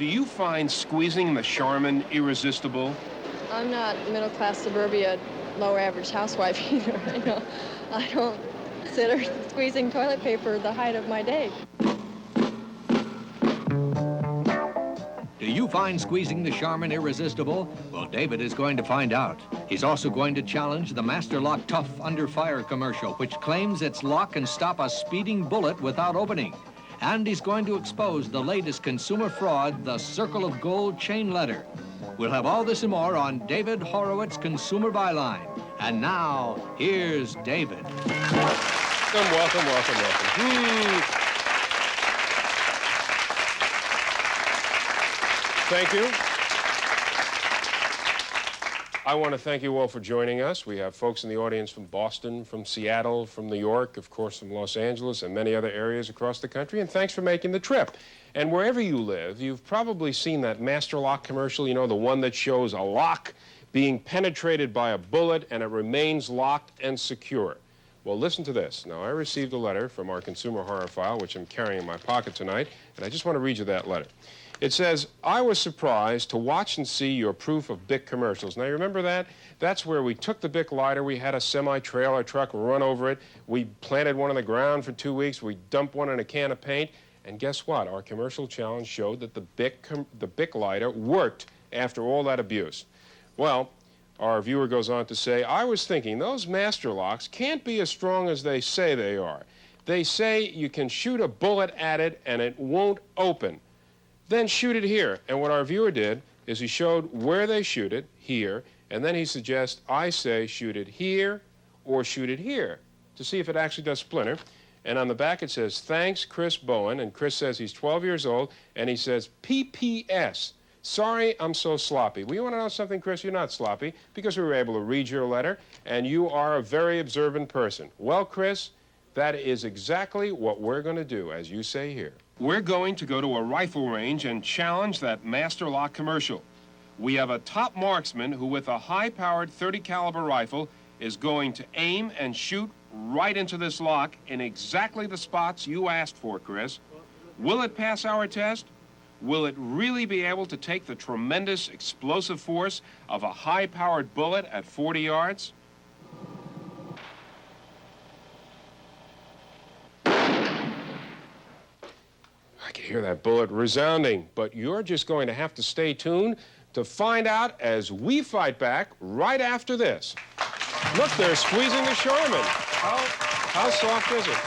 Do you find squeezing the Charmin irresistible? I'm not middle-class suburbia, low-average housewife either. I don't consider squeezing toilet paper the height of my day. Do you find squeezing the Charmin irresistible? Well, David is going to find out. He's also going to challenge the Master Lock Tough Under Fire commercial, which claims its lock can stop a speeding bullet without opening. And he's going to expose the latest consumer fraud, the Circle of Gold chain letter. We'll have all this and more on David Horowitz Consumer Buyline. And now, here's David. Welcome. Thank you. I want to thank you all for joining us. We have folks in the audience from Boston, from Seattle, from New York, of course from Los Angeles, and many other areas across the country, and thanks for making the trip. And wherever you live, you've probably seen that Master Lock commercial, you know, the one that shows a lock being penetrated by a bullet and it remains locked and secure. Well, listen to this. Now, I received a letter from our consumer horror file, which I'm carrying in my pocket tonight, and I just want to read you that letter. It says, I was surprised to watch and see your proof of Bic commercials. Now, you remember that? That's where we took the Bic lighter, we had a semi-trailer truck run over it, we planted one on the ground for 2 weeks, we dumped one in a can of paint, and guess what? Our commercial challenge showed that the Bic lighter worked after all that abuse. Well, our viewer goes on to say, I was thinking those master locks can't be as strong as they say they are. They say you can shoot a bullet at it and it won't open. Then shoot it here. And what our viewer did is he showed where they shoot it, here, and then he suggests I say shoot it here or shoot it here to see if it actually does splinter. And on the back it says, thanks, Chris Bowen. And Chris says he's 12 years old, and he says, PPS. Sorry, I'm so sloppy. Well, you want to know something, Chris? You're not sloppy because we were able to read your letter, and you are a very observant person. Well, Chris, that is exactly what we're going to do, as you say here. We're going to go to a rifle range and challenge that Master Lock commercial. We have a top marksman who, with a high-powered .30 caliber rifle, is going to aim and shoot right into this lock in exactly the spots you asked for, Chris. Will it pass our test? Will it really be able to take the tremendous explosive force of a high-powered bullet at 40 yards? I can hear that bullet resounding, but you're just going to have to stay tuned to find out as we fight back right after this. Look, they're squeezing the Charmin. How soft is it?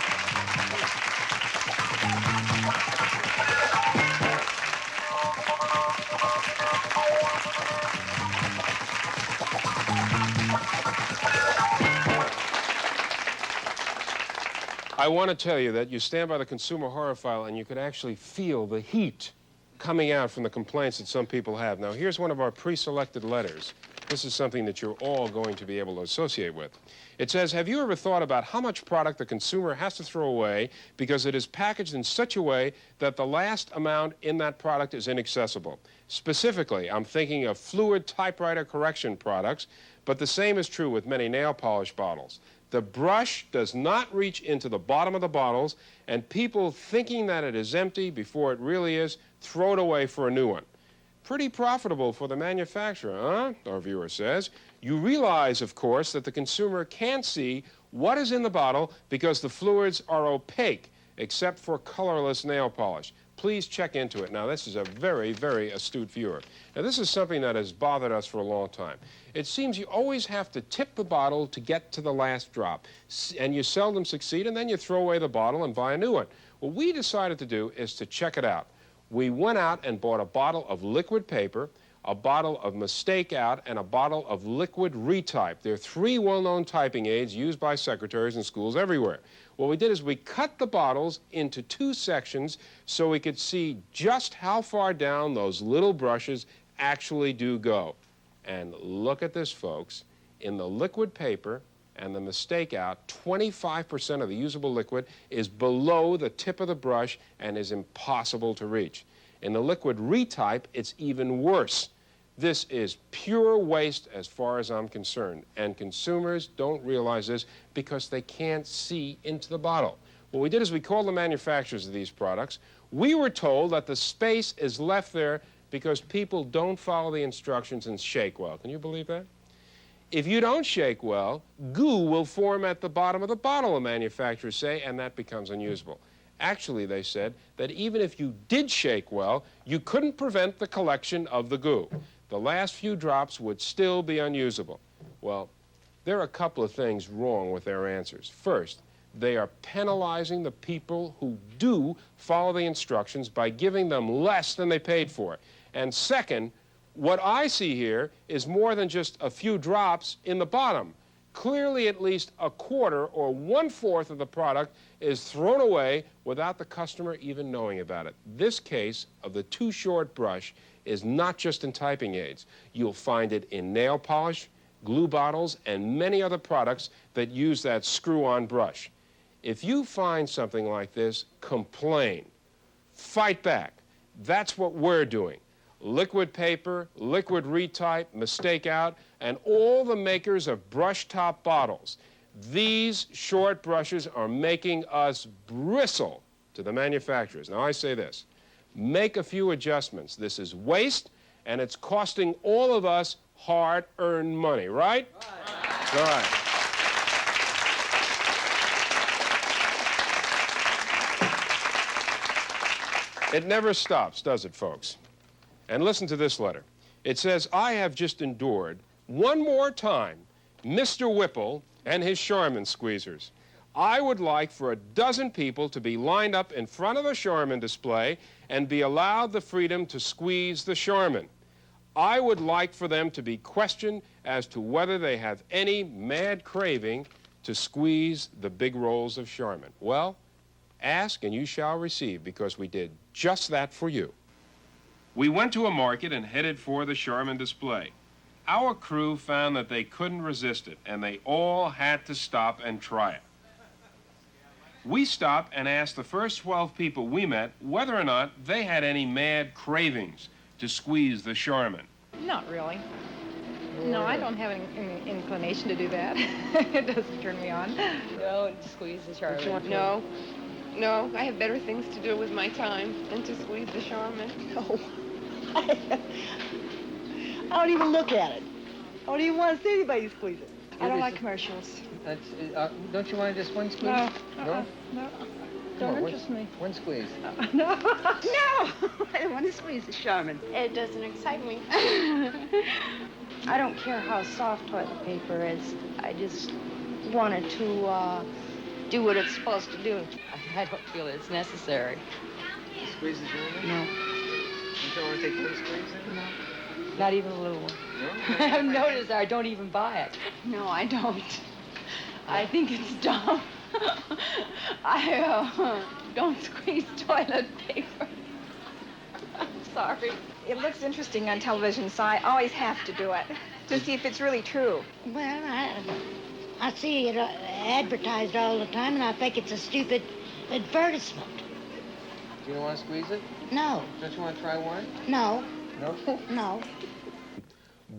I want to tell you that you stand by the consumer horror file and you could actually feel the heat coming out from the complaints that some people have. Now, here's one of our pre-selected letters. This is something that you're all going to be able to associate with. It says, have you ever thought about how much product the consumer has to throw away because it is packaged in such a way that the last amount in that product is inaccessible? Specifically, I'm thinking of fluid typewriter correction products, but the same is true with many nail polish bottles. The brush does not reach into the bottom of the bottles, and people thinking that it is empty before it really is, throw it away for a new one. Pretty profitable for the manufacturer, huh? Our viewer says. You realize, of course, that the consumer can't see what is in the bottle because the fluids are opaque, except for colorless nail polish. Please check into it. Now, this is a very, very astute viewer. Now, this is something that has bothered us for a long time. It seems you always have to tip the bottle to get to the last drop, and you seldom succeed, and then you throw away the bottle and buy a new one. What we decided to do is to check it out. We went out and bought a bottle of liquid paper, a bottle of Mistake Out, and a bottle of liquid retype. They're three well-known typing aids used by secretaries in schools everywhere. What we did is we cut the bottles into two sections so we could see just how far down those little brushes actually do go. And look at this, folks. In the liquid paper and the Mistake Out, 25% of the usable liquid is below the tip of the brush and is impossible to reach. In the liquid retype, it's even worse. This is pure waste as far as I'm concerned, and consumers don't realize this because they can't see into the bottle. What we did is we called the manufacturers of these products. We were told that the space is left there because people don't follow the instructions and shake well. Can you believe that? If you don't shake well, goo will form at the bottom of the bottle, the manufacturers say, and that becomes unusable. Actually, they said that even if you did shake well, you couldn't prevent the collection of the goo. The last few drops would still be unusable. Well, there are a couple of things wrong with their answers. First, they are penalizing the people who do follow the instructions by giving them less than they paid for. And second, what I see here is more than just a few drops in the bottom. Clearly, at least a quarter or 1/4 of the product is thrown away without the customer even knowing about it. This case of the too short brush is not just in typing aids. You'll find it in nail polish, glue bottles, and many other products that use that screw-on brush. If you find something like this, complain. Fight back. That's what we're doing. Liquid Paper, Liquid Retype, Mistake Out, and all the makers of brush top bottles. These short brushes are making us bristle to the manufacturers. Now I say this, make a few adjustments. This is waste, and it's costing all of us hard-earned money, right? All right. It never stops, does it, folks? And listen to this letter. It says, I have just endured one more time Mr. Whipple and his Charmin squeezers. I would like for a dozen people to be lined up in front of the Charmin display and be allowed the freedom to squeeze the Charmin. I would like for them to be questioned as to whether they have any mad craving to squeeze the big rolls of Charmin. Well, ask and you shall receive, because we did just that for you. We went to a market and headed for the Charmin display. Our crew found that they couldn't resist it, and they all had to stop and try it. We stopped and asked the first 12 people we met whether or not they had any mad cravings to squeeze the Charmin. Not really. No, I don't have any inclination to do that. It doesn't turn me on. Don't squeeze the Charmin. No. No, I have better things to do with my time than to squeeze the Charmin. No. I don't even look at it. I don't even want to see anybody squeeze it. I don't like commercials. Don't you want just one squeeze? No. No? No. Come on, Don't interest me. One squeeze. No. No! I don't want to squeeze the Charmin. It doesn't excite me. I don't care how soft toilet paper is. I just want it to do what it's supposed to do. I don't feel it's necessary. Squeeze the Charmin? No. You don't want to take one squeeze? No. Not even a little one. No? I've noticed I don't even buy it. No, I don't. I think it's dumb. I don't squeeze toilet paper. I'm sorry. It looks interesting on television, so I always have to do it to see if it's really true. Well, I see it advertised all the time, and I think it's a stupid advertisement. Do you want to squeeze it? No, Don't you want to try one? no, No? no.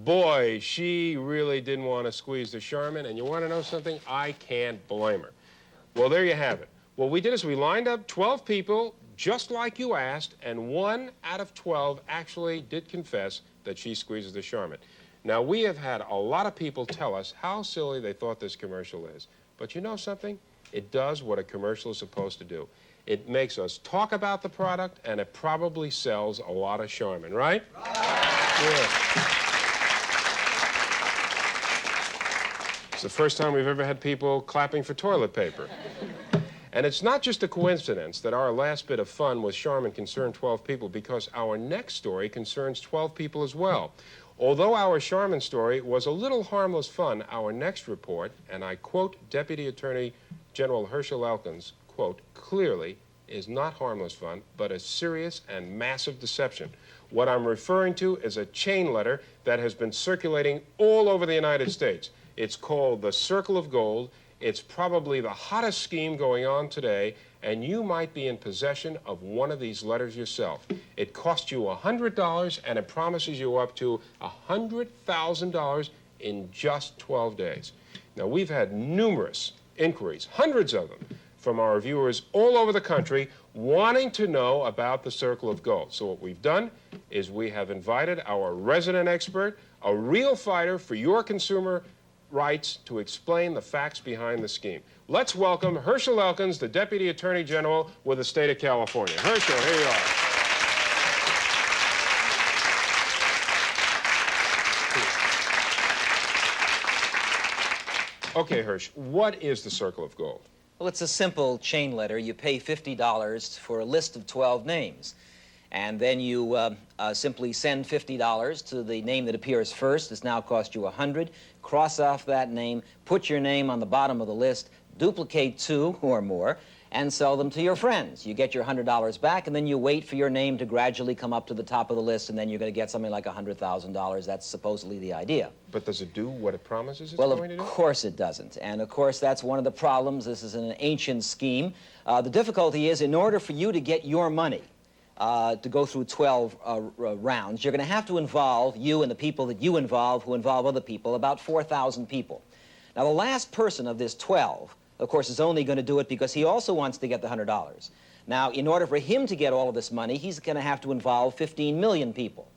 Boy, she really didn't want to squeeze the Charmin, and you want to know something? I can't blame her. Well, there you have it. What we did is we lined up 12 people, just like you asked, and 1 out of 12 actually did confess that she squeezes the Charmin. Now, we have had a lot of people tell us how silly they thought this commercial is. But you know something? It does what a commercial is supposed to do. It makes us talk about the product, and it probably sells a lot of Charmin, right? Yeah. It's the first time we've ever had people clapping for toilet paper. And it's not just a coincidence that our last bit of fun with Charmin concerned 12 people, because our next story concerns 12 people as well. Although our Charmin story was a little harmless fun, our next report, and I quote Deputy Attorney General Herschel Elkins, quote, clearly is not harmless fun, but a serious and massive deception. What I'm referring to is a chain letter that has been circulating all over the United States. It's called the Circle of Gold. It's probably the hottest scheme going on today, and you might be in possession of one of these letters yourself. It costs you $100, and it promises you up to $100,000 in just 12 days. Now, we've had numerous inquiries, hundreds of them, from our viewers all over the country wanting to know about the Circle of Gold. So what we've done is we have invited our resident expert, a real fighter for your consumer rights, to explain the facts behind the scheme. Let's welcome Herschel Elkins, the Deputy Attorney General with the state of California. Herschel, here you are. Okay, Hirsch, what is the Circle of Gold? Well, it's a simple chain letter. You pay $50 for a list of 12 names. And then you simply send $50 to the name that appears first. It's now cost you $100. Cross off that name, put your name on the bottom of the list, duplicate 2 or more, and sell them to your friends. You get your $100 back, and then you wait for your name to gradually come up to the top of the list, and then you're going to get something like $100,000. That's supposedly the idea. But does it do what it promises it's going to do? Well, of course it doesn't. And of course, that's one of the problems. This is an ancient scheme. The difficulty is, in order for you to get your money, to go through 12 rounds, you're going to have to involve you and the people that you involve who involve other people, about 4,000 people. Now, the last person of this 12, of course, is only going to do it because he also wants to get the $100. Now, in order for him to get all of this money, he's going to have to involve 15 million people.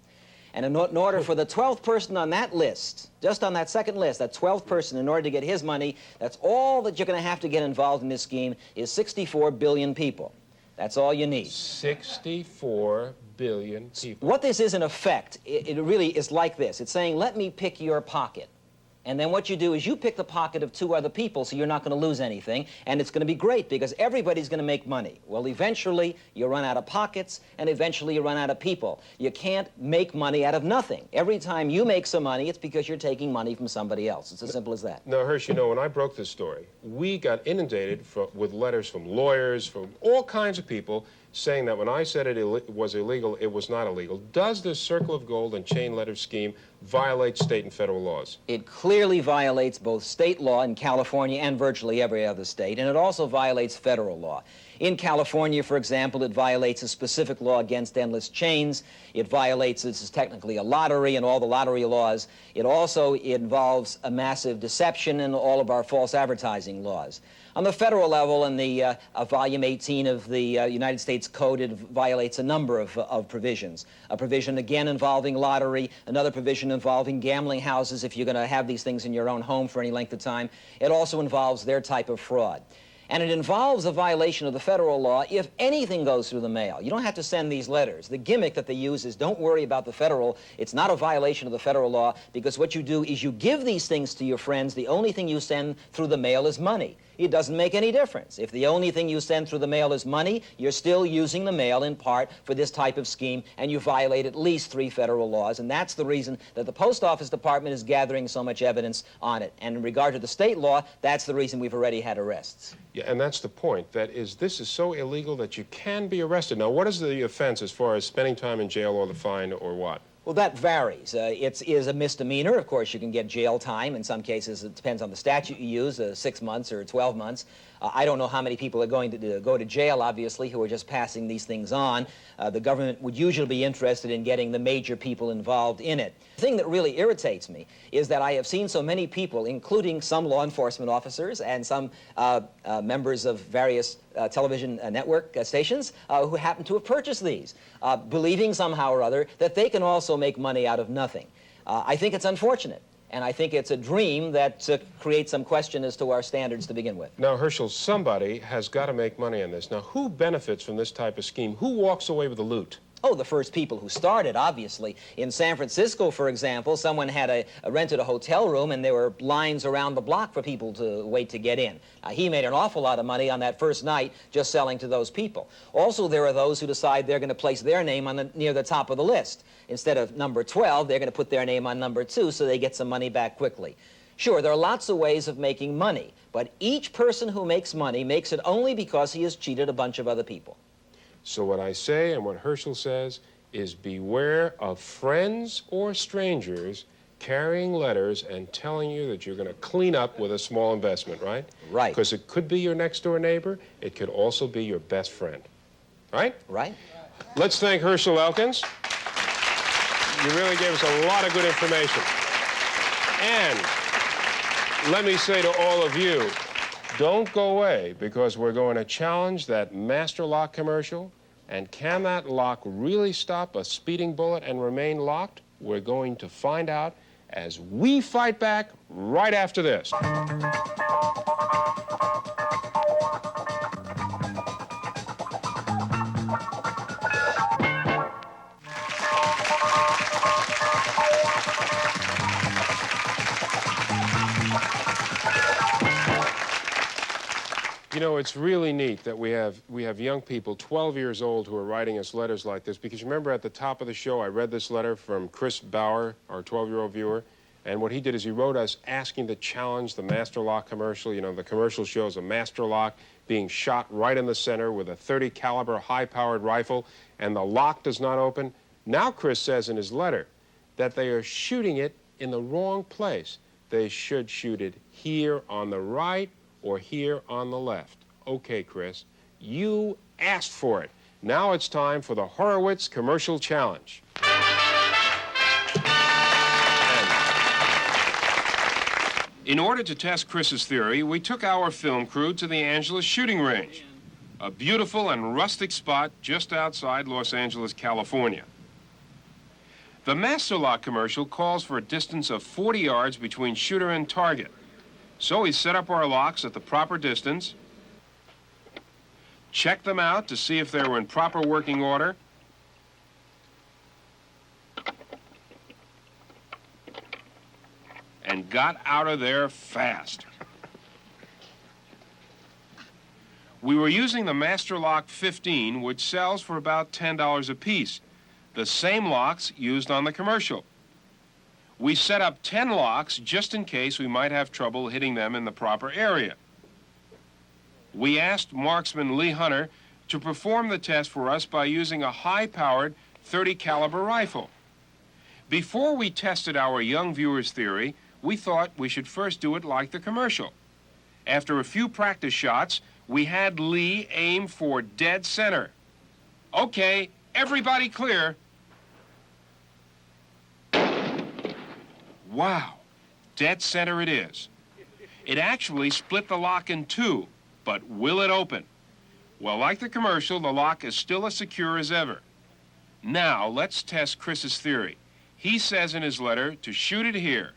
And in order for the 12th person on that list, just on that second list, that 12th person, in order to get his money, that's all that you're going to have to get involved in this scheme is 64 billion people. That's all you need. 64 billion people. What this is, in effect, it really is like this. It's saying, let me pick your pocket. And then what you do is you pick the pocket of 2 other people, so you're not going to lose anything, and it's going to be great because everybody's going to make money. Well, eventually you run out of pockets, and eventually you run out of people. You can't make money out of nothing. Every time you make some money, it's because you're taking money from somebody else. It's as simple as that. Now, Hirsch, you know, when I broke this story, we got inundated with letters from lawyers, from all kinds of people, saying that when I said it was illegal, it was not illegal. Does this Circle of Gold and chain letter scheme violate state and federal laws? It clearly violates both state law in California and virtually every other state, and it also violates federal law. In California, for example, it violates a specific law against endless chains. It violates, this is technically a lottery and all the lottery laws. It also involves a massive deception in all of our false advertising laws. On the federal level, in the Volume 18 of the United States Code, it violates a number of provisions. A provision, again, involving lottery, another provision involving gambling houses if you're going to have these things in your own home for any length of time. It also involves their type of fraud. And it involves a violation of the federal law if anything goes through the mail. You don't have to send these letters. The gimmick that they use is don't worry about the federal. It's not a violation of the federal law because what you do is you give these things to your friends. The only thing you send through the mail is money. It doesn't make any difference. If the only thing you send through the mail is money, you're still using the mail in part for this type of scheme, and you violate at least 3 federal laws, and that's the reason that the Post Office Department is gathering so much evidence on it. And in regard to the state law, that's the reason we've already had arrests. Yeah, and that's the point. That is, this is so illegal that you can be arrested. Now, what is the offense as far as spending time in jail or the fine or what? Well, that varies. It is a misdemeanor. Of course, you can get jail time. In some cases, it depends on the statute you use, 6 months or 12 months. I don't know how many people are going to go to jail, obviously, who are just passing these things on. The government would usually be interested in getting the major people involved in it. The thing that really irritates me is that I have seen so many people, including some law enforcement officers and some members of various television network stations who happen to have purchased these, believing somehow or other that they can also make money out of nothing. I think it's unfortunate. And I think it's a dream that creates some question as to our standards to begin with. Now, Herschel, somebody has got to make money on this. Now, who benefits from this type of scheme? Who walks away with the loot? Oh, the first people who started, obviously. In San Francisco, for example, someone had rented a hotel room, and there were lines around the block for people to wait to get in. He made an awful lot of money on that first night just selling to those people. Also, there are those who decide they're going to place their name on near the top of the list. Instead of number 12, they're going to put their name on number 2 so they get some money back quickly. Sure, there are lots of ways of making money, but each person who makes money makes it only because he has cheated a bunch of other people. So what I say and what Herschel says is beware of friends or strangers carrying letters and telling you that you're going to clean up with a small investment, right? Right. Because it could be your next-door neighbor. It could also be your best friend. Right? Right. Let's thank Herschel Elkins. You really gave us a lot of good information. And let me say to all of you, Don't go away, because we're going to challenge that master lock commercial. And can that lock really stop a speeding bullet and remain locked? We're going to find out as we fight back right after this. You know, it's really neat that we have young people, 12 years old, who are writing us letters like this, because you remember at the top of the show I read this letter from Chris Bauer, our 12-year-old viewer, and what he did is he wrote us asking to challenge the Master Lock commercial. You know, the commercial shows a Master Lock being shot right in the center with a .30 caliber high-powered rifle, and the lock does not open. Now Chris says in his letter that they are shooting it in the wrong place. They should shoot it here on the right or here on the left. Okay, Chris, you asked for it. Now it's time for the Horowitz Commercial Challenge. In order to test Chris's theory, we took our film crew to the Angeles shooting range, a beautiful and rustic spot just outside Los Angeles, California. The Master Lock commercial calls for a distance of 40 yards between shooter and target. So we set up our locks at the proper distance, checked them out to see if they were in proper working order, and got out of there fast. We were using the Master Lock 15, which sells for about $10 a piece, the same locks used on the commercial. We set up 10 locks just in case we might have trouble hitting them in the proper area. We asked marksman Lee Hunter to perform the test for us by using a high-powered .30 caliber rifle. Before we tested our young viewers' theory, we thought we should first do it like the commercial. After a few practice shots, we had Lee aim for dead center. Okay, everybody clear. Wow, dead center it is. It actually split the lock in two, but will it open? Well, like the commercial, the lock is still as secure as ever. Now, let's test Chris's theory. He says in his letter to shoot it here.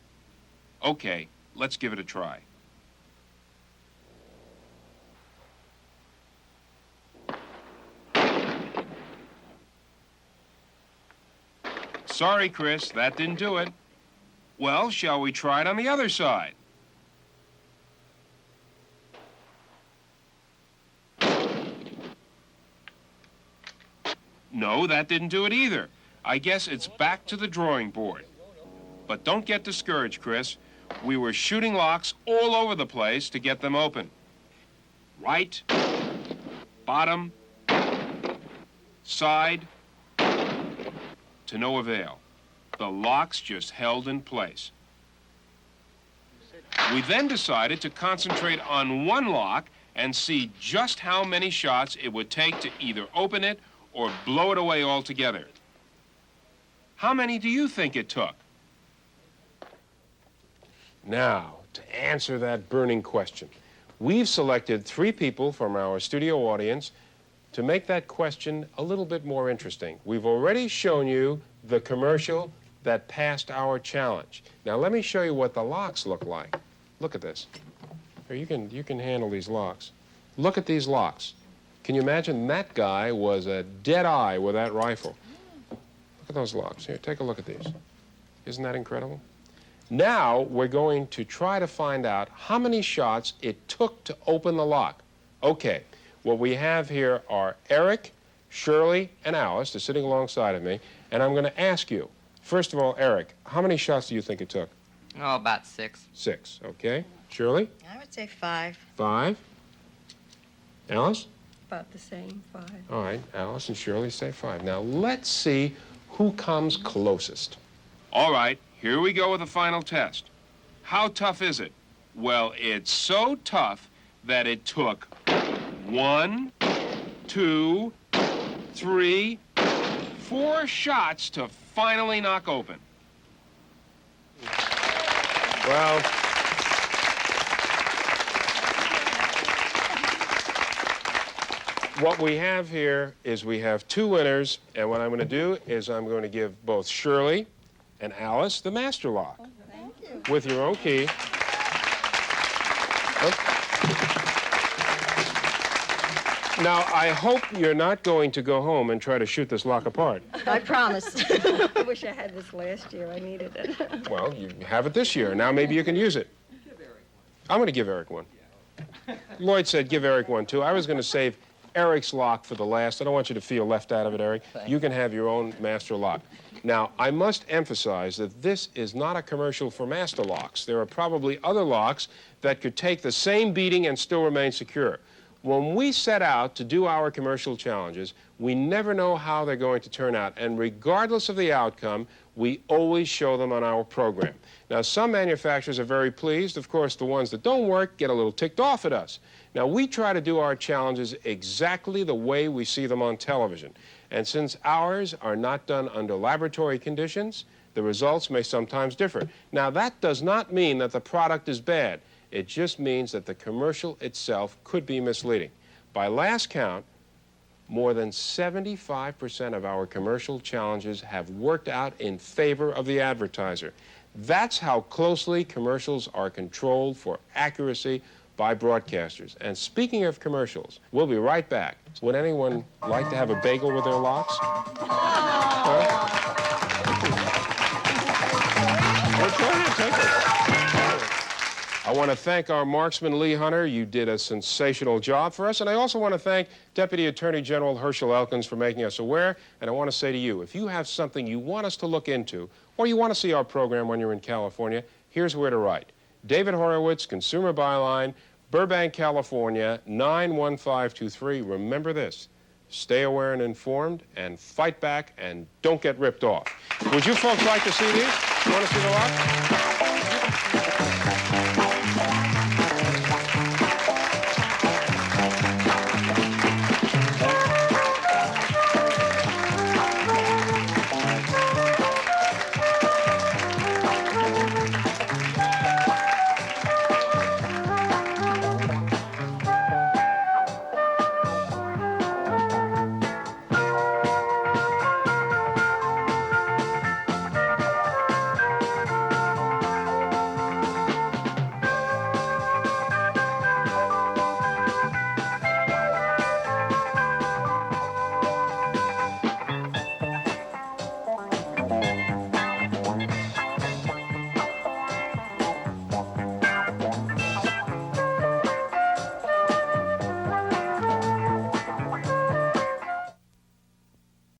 Okay, let's give it a try. Sorry, Chris, that didn't do it. Well, shall we try it on the other side? No, that didn't do it either. I guess it's back to the drawing board. But don't get discouraged, Chris. We were shooting locks all over the place to get them open. Right, bottom, side, to no avail. The locks just held in place. We then decided to concentrate on one lock and see just how many shots it would take to either open it or blow it away altogether. How many do you think it took? Now, to answer that burning question, we've selected 3 people from our studio audience to make that question a little bit more interesting. We've already shown you the commercial that passed our challenge. Now, let me show you what the locks look like. Look at this. Here, you can handle these locks. Look at these locks. Can you imagine that guy was a dead eye with that rifle? Look at those locks. Here, take a look at these. Isn't that incredible? Now, we're going to try to find out how many shots it took to open the lock. Okay, what we have here are Eric, Shirley, and Alice. They're sitting alongside of me, and I'm going to ask you, first of all, Eric, how many shots do you think it took? Oh, about 6. 6, okay. Shirley? I would say 5. 5. Alice? About the same, 5. All right, Alice and Shirley say 5. Now, let's see who comes closest. All right, here we go with the final test. How tough is it? Well, it's so tough that it took 1, 2, 3, 4 shots to finally knock open. Well, what we have here is we have two winners, and what I'm going to do is I'm going to give both Shirley and Alice the master lock. Oh, thank you. With your own key. Now, I hope you're not going to go home and try to shoot this lock apart. I promise. I wish I had this last year. I needed it. Well, you have it this year. Now maybe you can use it. I'm going to give Eric one. Lloyd said give Eric one, too. I was going to save Eric's lock for the last. I don't want you to feel left out of it, Eric. You can have your own master lock. Now, I must emphasize that this is not a commercial for master locks. There are probably other locks that could take the same beating and still remain secure. When we set out to do our commercial challenges, we never know how they're going to turn out, and regardless of the outcome, we always show them on our program. Now, some manufacturers are very pleased. Of course, the ones that don't work get a little ticked off at us. Now, we try to do our challenges exactly the way we see them on television. And since ours are not done under laboratory conditions, the results may sometimes differ. Now, that does not mean that the product is bad. It just means that the commercial itself could be misleading. By last count, more than 75% of our commercial challenges have worked out in favor of the advertiser. That's how closely commercials are controlled for accuracy by broadcasters. And speaking of commercials, we'll be right back. Would anyone like to have a bagel with their locks? Huh? Well, go ahead, take it. I want to thank our marksman, Lee Hunter. You did a sensational job for us. And I also want to thank Deputy Attorney General Herschel Elkins for making us aware. And I want to say to you, if you have something you want us to look into, or you want to see our program when you're in California, here's where to write. David Horowitz, Consumer Buyline, Burbank, California, 91523. Remember this. Stay aware and informed, and fight back, and don't get ripped off. Would you folks like to see these? You want to see the lot?